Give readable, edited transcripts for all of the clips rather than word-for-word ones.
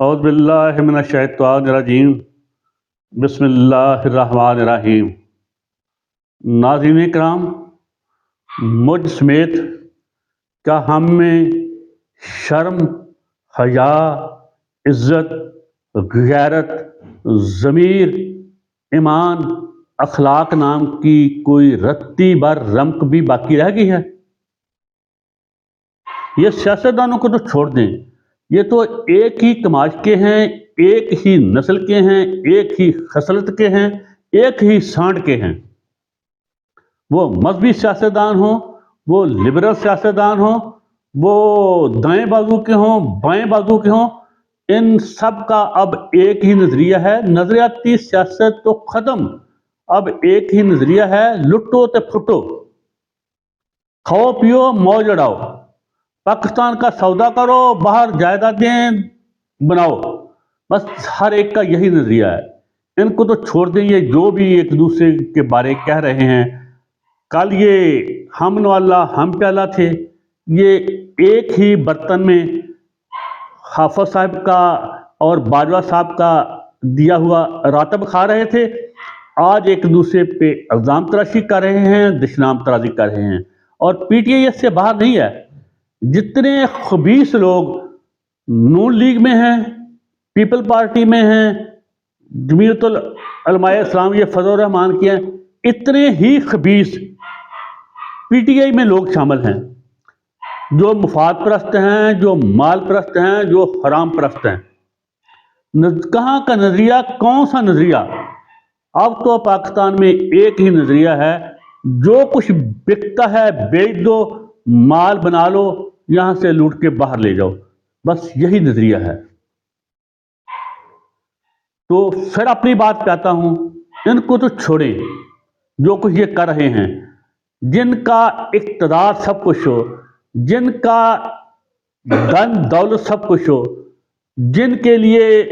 اعوذ باللہ من الشیطان الرجیم بسم اللہ الرحمن الرحیم۔ ناظرین کرام، مجھ سمیت کیا ہم میں شرم، حیا، عزت، غیرت، ضمیر، ایمان، اخلاق نام کی کوئی رتی بر رمق بھی باقی رہ گئی ہے؟ یہ سیاستدانوں کو تو چھوڑ دیں، یہ تو ایک ہی کماج کے ہیں، ایک ہی نسل کے ہیں، ایک ہی خصلت کے ہیں، ایک ہی سانڈ کے ہیں۔ وہ مذہبی سیاستدان ہوں، وہ لبرل سیاستدان ہوں، وہ دائیں بازو کے ہوں، بائیں بازو کے ہوں، ان سب کا اب ایک ہی نظریہ ہے۔ نظریاتی سیاست تو ختم، اب ایک ہی نظریہ ہے، لٹو تے پھٹو، کھاؤ پیو موج اڑاؤ، پاکستان کا سودا کرو، باہر جائیدادیں بناؤ، بس ہر ایک کا یہی نظریہ ہے۔ ان کو تو چھوڑ دیں، یہ جو بھی ایک دوسرے کے بارے کہہ رہے ہیں، کل یہ ہم نواللہ ہم پیالہ تھے، یہ ایک ہی برتن میں حافظ صاحب کا اور باجوہ صاحب کا دیا ہوا راتب کھا رہے تھے، آج ایک دوسرے پہ الزام تراشی کر رہے ہیں، دشنام ترازی کر رہے ہیں، اور پی ٹی آئی اس سے باہر نہیں ہے۔ جتنے خبیث لوگ نون لیگ میں ہیں، پیپل پارٹی میں ہیں، جمعیت العلماء اسلامیہ فضل الرحمان کی ہیں، اتنے ہی خبیث پی ٹی آئی میں لوگ شامل ہیں، جو مفاد پرست ہیں، جو مال پرست ہیں، جو حرام پرست ہیں۔ کہاں کا نظریہ، کون سا نظریہ؟ اب تو پاکستان میں ایک ہی نظریہ ہے، جو کچھ بکتا ہے بیچ دو، مال بنا لو، یہاں سے لوٹ کے باہر لے جاؤ، بس یہی نظریہ ہے۔ تو پھر اپنی بات پہ آتا ہوں، ان کو تو چھوڑیں جو کچھ یہ کر رہے ہیں، جن کا اقتدار سب کچھ ہو، جن کا دن دولت سب کچھ ہو، جن کے لیے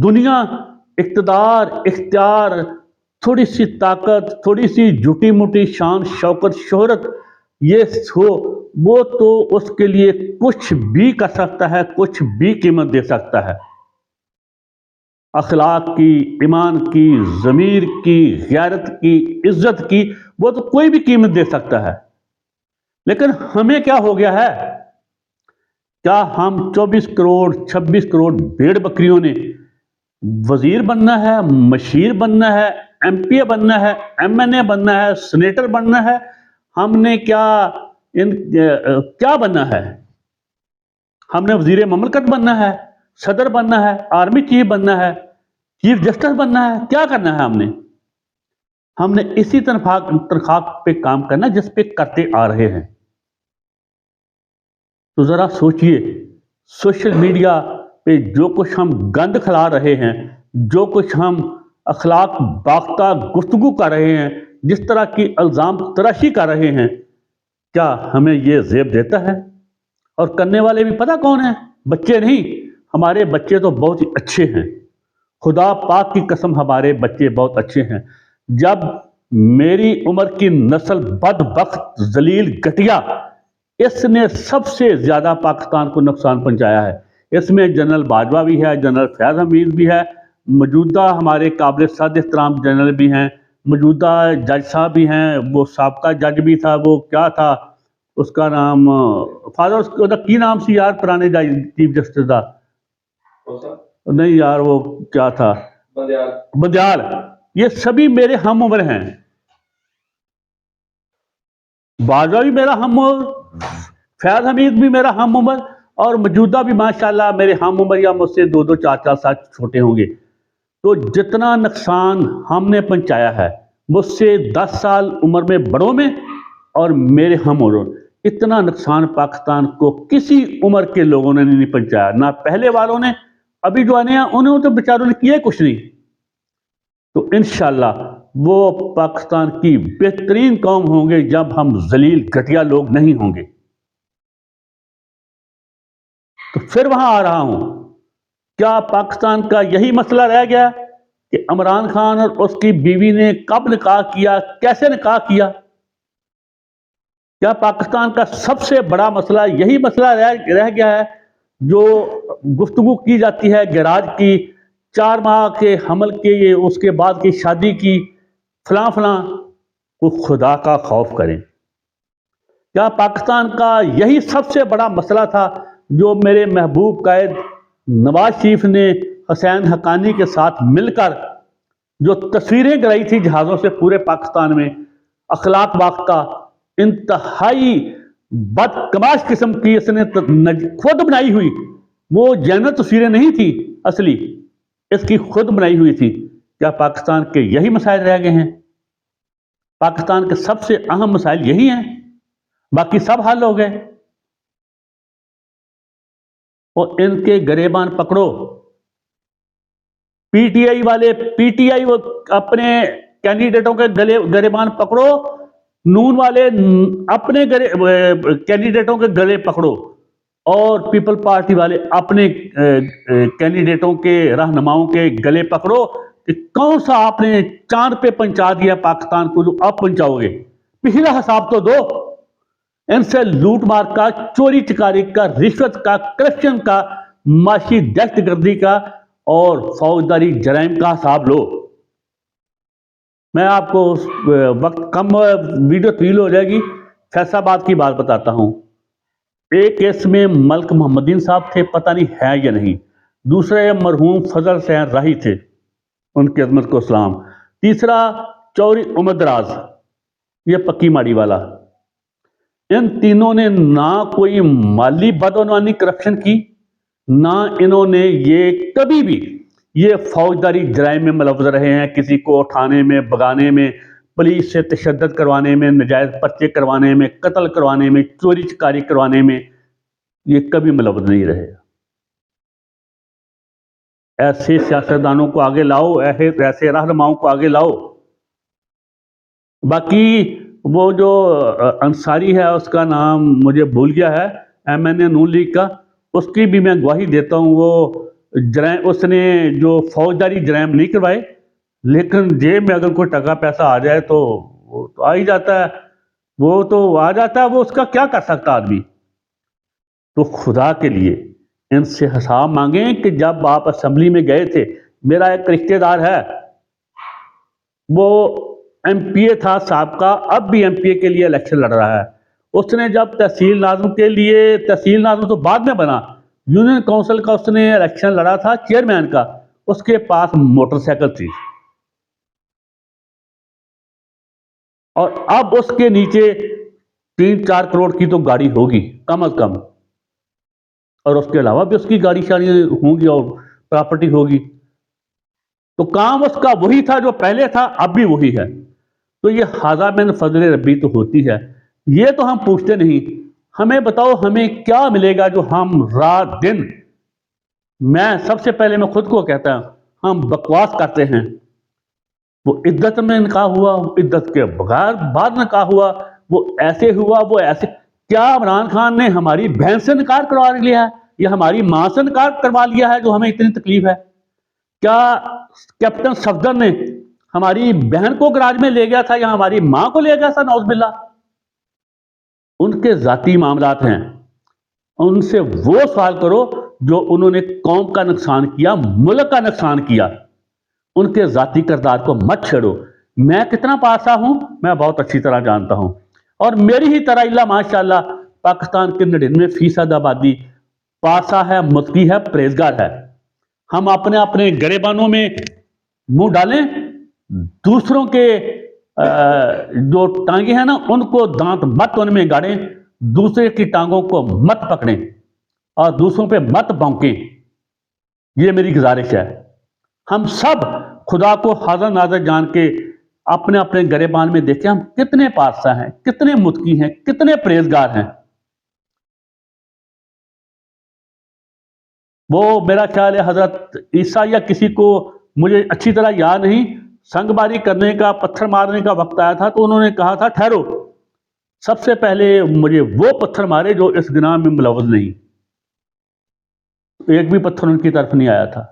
دنیا اقتدار، اختیار، تھوڑی سی طاقت، تھوڑی سی جھوٹی موٹی شان شوکت شہرت یہ ہو، وہ تو اس کے لیے کچھ بھی کر سکتا ہے، کچھ بھی قیمت دے سکتا ہے۔ اخلاق کی، ایمان کی، ضمیر کی، غیرت کی، عزت کی، وہ تو کوئی بھی قیمت دے سکتا ہے۔ لیکن ہمیں کیا ہو گیا ہے؟ کیا ہم 24 کروڑ 26 کروڑ بھیڑ بکریوں نے وزیر بننا ہے، مشیر بننا ہے، ایم پی اے بننا ہے، ایم این اے بننا ہے، سینیٹر بننا ہے؟ ہم نے کیا بننا ہے؟ ہم نے وزیر مملکت بننا ہے، صدر بننا ہے، آرمی چیف بننا ہے، چیف جسٹس بننا ہے؟ کیا کرنا ہے ہم نے اسی تنخواہ پہ کام کرنا جس پہ کرتے آ رہے ہیں۔ تو ذرا سوچئے، سوشل میڈیا پہ جو کچھ ہم گند کھلا رہے ہیں، جو کچھ ہم اخلاق باختہ گفتگو کر رہے ہیں، جس طرح کی الزام تراشی کر رہے ہیں، کیا ہمیں یہ زیب دیتا ہے؟ اور کرنے والے بھی پتہ کون ہیں؟ بچے نہیں، ہمارے بچے تو بہت ہی اچھے ہیں، خدا پاک کی قسم ہمارے بچے بہت اچھے ہیں۔ جب میری عمر کی نسل بدبخت ذلیل گھٹیا، اس نے سب سے زیادہ پاکستان کو نقصان پہنچایا ہے۔ اس میں جنرل باجوہ بھی ہے، جنرل فیاض حمید بھی ہے، موجودہ ہمارے قابل صد احترام جنرل بھی ہیں، موجودہ جج صاحب بھی ہیں، وہ سابقہ جج بھی تھا، وہ کیا تھا اس کا نام، فادر کی نام سی یار، پرانے چیف جسٹس دا نہیں یار، وہ کیا تھا، بندیال۔ یہ سبھی میرے ہم عمر ہیں، باجوہ بھی میرا ہم عمر، فیاض حمید بھی میرا ہم عمر، اور موجودہ بھی ماشاءاللہ میرے ہم عمر یا مجھ سے 2 4 سال چھوٹے ہوں گے۔ تو جتنا نقصان ہم نے پہنچایا ہے مجھ سے 10 سال عمر میں بڑوں میں اور میرے ہم عمر، اتنا نقصان پاکستان کو کسی عمر کے لوگوں نے نہیں پہنچایا، نہ پہلے والوں نے، ابھی جو آنے ہیں انہوں نے تو بیچاروں نے کیا کچھ نہیں۔ تو انشاءاللہ وہ پاکستان کی بہترین قوم ہوں گے جب ہم ذلیل گھٹیا لوگ نہیں ہوں گے۔ تو پھر وہاں آ رہا ہوں، کیا پاکستان کا یہی مسئلہ رہ گیا کہ عمران خان اور اس کی بیوی نے کب نکاح کیا، کیسے نکاح کیا؟ کیا پاکستان کا سب سے بڑا مسئلہ یہی مسئلہ رہ گیا ہے جو گفتگو کی جاتی ہے گیراج کی، 4 ماہ کے حمل کے اس کے بعد کی شادی کی، فلاں فلاں، وہ خدا کا خوف کریں۔ کیا پاکستان کا یہی سب سے بڑا مسئلہ تھا جو میرے محبوب قائد نواز شریف نے حسین حقانی کے ساتھ مل کر جو تصویریں گرائی تھی جہازوں سے پورے پاکستان میں، اخلاق باختہ انتہائی بدکماش قسم کی اس نے خود بنائی ہوئی، وہ جینت تصویریں نہیں تھی اصلی، اس کی خود بنائی ہوئی تھی۔ کیا پاکستان کے یہی مسائل رہ گئے ہیں؟ پاکستان کے سب سے اہم مسائل یہی ہیں، باقی سب حل ہو گئے؟ اور ان کے گریبان پکڑو، پی ٹی آئی والے، پی ٹی آئی اپنے کینڈیڈیٹوں کے گریبان پکڑو، نون والے اپنے کینڈیڈیٹوں کے گلے پکڑو، اور پیپل پارٹی والے اپنے کینڈیڈیٹوں کے رہنماؤں کے گلے پکڑو کہ کون سا آپ نے چاند پہ پہنچا دیا پاکستان کو جو آپ پہنچاؤ گے۔ پچھلا حساب تو دو، ان سے لوٹ مار کا، چوری چکاری کا، رشوت کا، کرپشن کا، معاشی دہشت گردی کا اور فوجداری جرائم کا حساب لو۔ میں آپ کو وقت کم، ویڈیو طویل ہو جائے گی، فیصل آباد کی بات بتاتا ہوں۔ ایک کیس میں ملک محمدین صاحب تھے، پتہ نہیں ہے یا نہیں، دوسرے مرحوم فضل حسین راہی تھے، ان کی عظمت کو سلام، تیسرا چوری عمر دراز، یہ پکی ماڑی والا۔ ان تینوں نے نہ کوئی مالی بدعنوانی کرپشن کی، نہ انہوں نے یہ کبھی بھی یہ فوجداری جرائم میں ملوث رہے ہیں، کسی کو اٹھانے میں، بگانے میں، پولیس سے تشدد کروانے میں، نجائز پرچے کروانے میں، قتل کروانے میں، چوری چکاری کروانے میں، یہ کبھی ملوث نہیں رہے۔ ایسے سیاستدانوں کو آگے لاؤ، ایسے رہنماؤں کو آگے لاؤ۔ باقی وہ جو انصاری ہے، اس کا نام مجھے بھول گیا ہے، ایم این اے نون لیگ کا، اس کی بھی میں گواہی دیتا ہوں۔ وہ جرائم، اس نے جو فوجداری جرائم نہیں کروائے، لیکن جیب میں اگر کوئی ٹکا پیسہ آ جائے تو وہ تو آ ہی جاتا ہے، وہ تو آ جاتا ہے، وہ اس کا کیا کر سکتا آدمی۔ تو خدا کے لیے ان سے حساب مانگیں کہ جب آپ اسمبلی میں گئے تھے، میرا ایک رشتہ دار ہے، وہ ایم پی اے تھا سابقہ، اب بھی ایم پی اے کے لیے الیکشن لڑ رہا ہے۔ اس نے جب تحصیل ناظم کے لیے، تحصیل ناظم تو بعد میں بنا، یونین کونسل کا اس نے الیکشن لڑا تھا چیئرمین کا، اس کے پاس موٹر سائیکل تھی، اور اب اس کے نیچے 3-4 کروڑ کی تو گاڑی ہوگی کم از کم، اور اس کے علاوہ بھی اس کی گاڑی شاڑی ہوں گی اور پراپرٹی ہوگی۔ تو کام اس کا وہی تھا جو پہلے تھا، اب بھی وہی ہے۔ تو یہ ھذا من فضل ربی تو ہوتی ہے، یہ تو ہم پوچھتے نہیں۔ ہمیں بتاؤ ہمیں کیا ملے گا جو ہم رات دن، میں سب سے پہلے میں خود کو کہتا ہوں، ہم بکواس کرتے ہیں۔ وہ عدت میں نکاح ہوا، عدت کے بغیر بعد نکاح ہوا، وہ ایسے ہوا، وہ ایسے۔ کیا عمران خان نے ہماری بہن سے نکاح کروا لیا ہے، یا ہماری ماں سے نکاح کروا لیا ہے جو ہمیں اتنی تکلیف ہے؟ کیا کیپٹن صفدر نے ہماری بہن کو گراج میں لے گیا تھا، یا ہماری ماں کو لے گیا تھا؟ نعوذ باللہ۔ ان کے ذاتی معاملات ہیں، ان سے وہ سوال کرو جو انہوں نے قوم کا نقصان کیا، ملک کا نقصان کیا۔ ان کے ذاتی کردار کو مت چھیڑو۔ میں کتنا پاسا ہوں میں بہت اچھی طرح جانتا ہوں، اور میری ہی طرح اللہ ماشاءاللہ پاکستان کے 99% آبادی پاسا ہے، متقی ہے، پرہیزگار ہے۔ ہم اپنے اپنے گریبانوں میں منہ ڈالیں، دوسروں کے جو ٹانگیں ہیں نا، ان کو دانت مت ان میں گاڑیں، دوسرے کی ٹانگوں کو مت پکڑیں اور دوسروں پہ مت بھونکیں۔ یہ میری گزارش ہے۔ ہم سب خدا کو حاضر ناظر جان کے اپنے اپنے گریبان میں دیکھیں، ہم کتنے پارسا ہیں، کتنے متقی ہیں، کتنے پرہیزگار ہیں۔ وہ میرا خیال ہے حضرت عیسیٰ یا کسی کو، مجھے اچھی طرح یاد نہیں، سنگ باری کرنے کا، پتھر مارنے کا وقت آیا تھا تو انہوں نے کہا تھا ٹھہرو، سب سے پہلے مجھے وہ پتھر مارے جو اس گناہ میں ملوث نہیں۔ ایک بھی پتھر ان کی طرف نہیں آیا تھا۔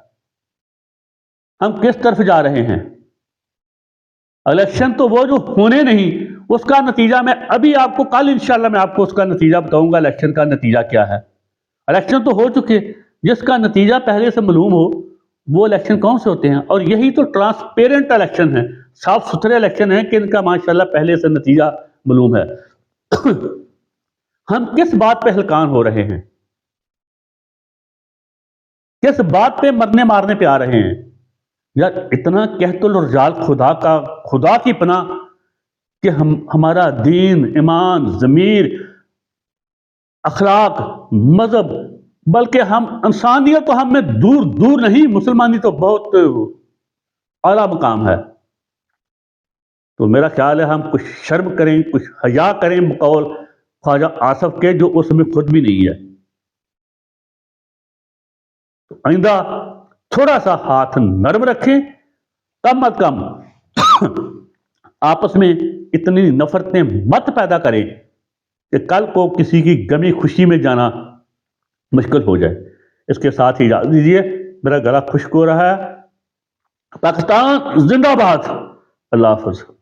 ہم کس طرف جا رہے ہیں؟ الیکشن تو وہ جو ہونے نہیں، اس کا نتیجہ میں ابھی آپ کو، کل انشاءاللہ میں آپ کو اس کا نتیجہ بتاؤں گا، الیکشن کا نتیجہ کیا ہے۔ الیکشن تو ہو چکے، جس کا نتیجہ پہلے سے معلوم ہو وہ الیکشن کون سے ہوتے ہیں؟ اور یہی تو ٹرانسپیرنٹ الیکشن ہے، صاف ستھرے الیکشن ہیں کہ ان کا ماشاءاللہ پہلے سے نتیجہ معلوم ہے۔ ہم کس بات پہ ہلکان ہو رہے ہیں؟ کس بات پہ مرنے مارنے پہ آ رہے ہیں؟ یار اتنا قحط الرجال خدا کی پناہ کہ ہمارا دین، ایمان، ضمیر، اخلاق، مذہب، بلکہ ہم انسانیت تو ہم میں دور دور نہیں، مسلمانی تو بہت اعلیٰ مقام ہے۔ تو میرا خیال ہے ہم کچھ شرم کریں، کچھ حیا کریں بقول خواجہ آصف کے، جو اس میں خود بھی نہیں ہے۔ تو آئندہ تھوڑا سا ہاتھ نرم رکھیں، کم از کم آپس میں اتنی نفرتیں مت پیدا کریں کہ کل کو کسی کی غمی خوشی میں جانا مشکل ہو جائے۔ اس کے ساتھ ہی اجازت دیجیے، میرا گلا خشک ہو رہا ہے۔ پاکستان زندہ باد۔ اللہ حافظ۔